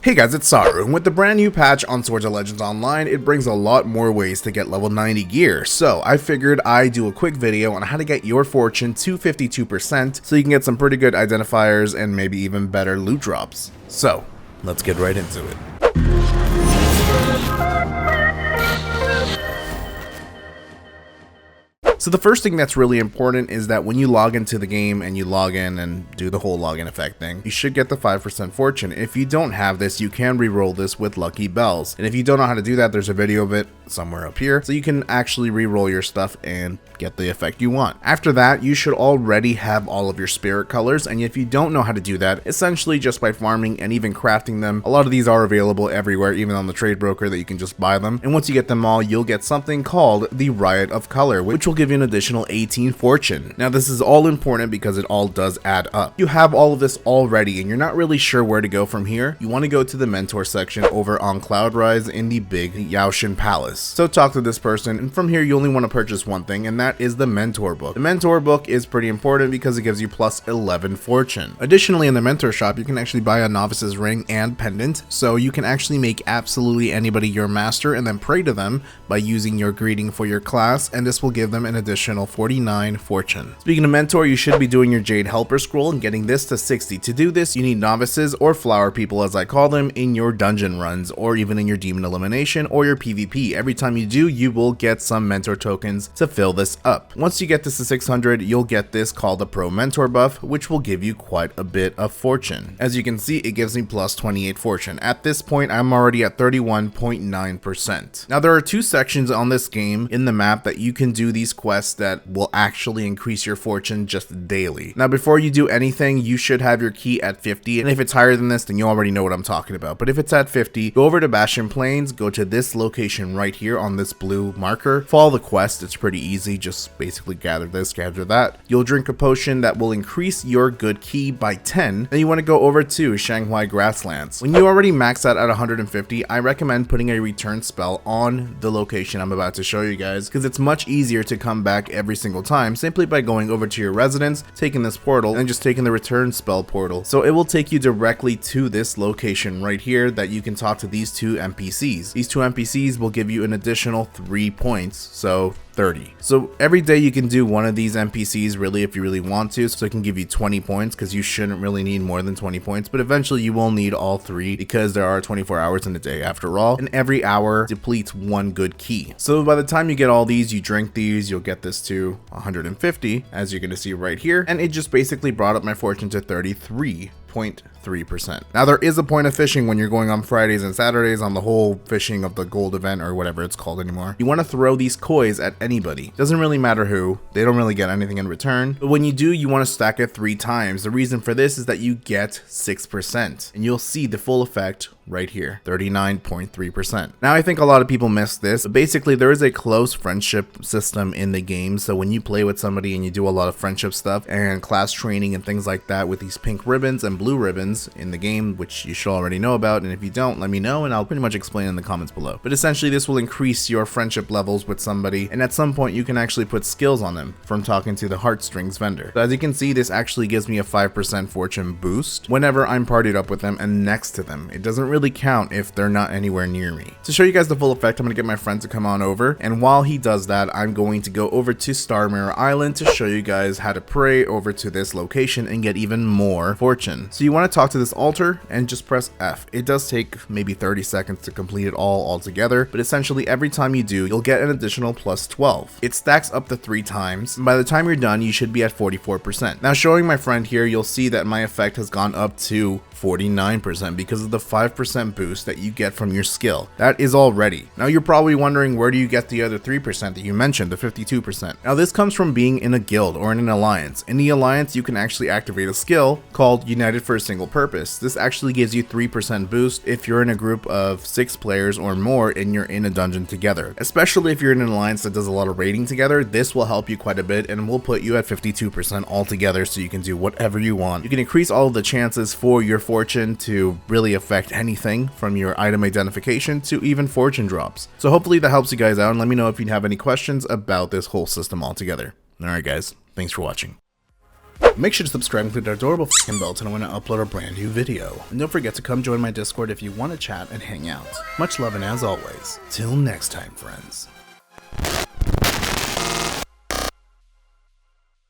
Hey guys, it's Saru, and with the brand new patch on Swords of Legends Online, it brings a lot more ways to get level 90 gear. So I figured I'd do a quick video on how to get your fortune to 52% so you can get some pretty good identifiers and maybe even better loot drops. So let's get right into it. So the first thing that's really important is that when you log into the game and you log in and do the whole login effect thing, you should get the 5% fortune. If you don't have this, you can re-roll this with lucky bells. And if you don't know how to do that, there's a video of it somewhere up here. So you can actually re-roll your stuff and get the effect you want. After that, you should already have all of your spirit colors. And if you don't know how to do that, essentially just by farming and even crafting them, a lot of these are available everywhere, even on the trade broker that you can just buy them. And once you get them all, you'll get something called the Riot of Color, which will give you an additional 18 fortune. Now this is all important because it all does add up. You have all of this already and you're not really sure where to go from here. You want to go to the mentor section over on Cloudrise in the big Yaoshin Palace. So talk to this person, and from here you only want to purchase one thing, and that is the mentor book. The mentor book is pretty important because it gives you plus 11 fortune. Additionally, in the mentor shop you can actually buy a novice's ring and pendant, so you can actually make absolutely anybody your master and then pray to them by using your greeting for your class, and this will give them an additional 49 fortune. Speaking of mentor, you should be doing your Jade Helper scroll and getting this to 60. To do this, you need novices, or flower people as I call them, in your dungeon runs or even in your demon elimination or your PvP. Every time you do, you will get some mentor tokens to fill this up. Once you get this to 600, you'll get this called the Pro Mentor buff, which will give you quite a bit of fortune. As you can see, it gives me plus 28 fortune. At this point, I'm already at 31.9%. Now there are two sections on this game in the map that you can do these quests that will actually increase your fortune just daily. Now before you do anything, you should have your key at 50, and if it's higher than this, then you already know what I'm talking about. But if it's at 50, go over to Bastion Plains, go to this location right here on this blue marker, follow the quest. It's pretty easy, just basically gather this, gather that. You'll drink a potion that will increase your good key by 10. Then you want to go over to Shanghai Grasslands. When you already max out at 150, I recommend putting a return spell on the location I'm about to show you guys, because it's much easier to come back every single time simply by going over to your residence, taking this portal, and just taking the return spell portal. So it will take you directly to this location right here that you can talk to these two NPCs. These two NPCs will give you an additional 3 points, so 30. So every day you can do one of these NPCs really if you really want to, so it can give you 20 points because you shouldn't really need more than 20 points, but eventually you will need all three because there are 24 hours in a day after all, and every hour depletes one good key. So by the time you get all these, you drink these, you'll get this to 150 as you're going to see right here, and it just basically brought up my fortune to 33.3%. Now there is a point of fishing when you're going on Fridays and Saturdays on the whole fishing of the gold event or whatever it's called anymore. You want to throw these kois at anybody. Doesn't really matter who, they don't really get anything in return, but when you do, you want to stack it 3 times. The reason for this is that you get 6%, and you'll see the full effect right here, 39.3%. Now I think a lot of people miss this, but basically there is a close friendship system in the game. So when you play with somebody and you do a lot of friendship stuff and class training and things like that with these pink ribbons and blue ribbons in the game, which you should already know about, and if you don't, let me know and I'll pretty much explain in the comments below. But essentially this will increase your friendship levels with somebody, and at some point you can actually put skills on them from talking to the heartstrings vendor. So as you can see, this actually gives me a 5% fortune boost whenever I'm partied up with them and next to them. It doesn't really count if they're not anywhere near me. To show you guys the full effect, I'm going to get my friend to come on over, and while he does that, I'm going to go over to Star Mirror Island to show you guys how to pray over to this location and get even more fortune. So you want to talk to this altar and just press F. It does take maybe 30 seconds to complete it all altogether, but essentially every time you do, you'll get an additional plus 12. It stacks up to 3 times, and by the time you're done, you should be at 44%. Now showing my friend here, you'll see that my effect has gone up to 49% because of the 5% boost that you get from your skill. That is already. Now you're probably wondering, where do you get the other 3% that you mentioned, the 52%? Now this comes from being in a guild or in an alliance. In the alliance, you can actually activate a skill called United for a Single Purpose. This actually gives you 3% boost if you're in a group of 6 players or more and you're in a dungeon together. Especially if you're in an alliance that does a lot of raiding together, this will help you quite a bit and will put you at 52% altogether, so you can do whatever you want. You can increase all of the chances for your fortune to really affect anything from your item identification to even fortune drops. So hopefully that helps you guys out, and let me know if you have any questions about this whole system altogether. Alright guys, thanks for watching. Make sure to subscribe and click that adorable fucking bell to know when I upload a brand new video. And don't forget to come join my Discord if you want to chat and hang out. Much love, and as always, till next time, friends.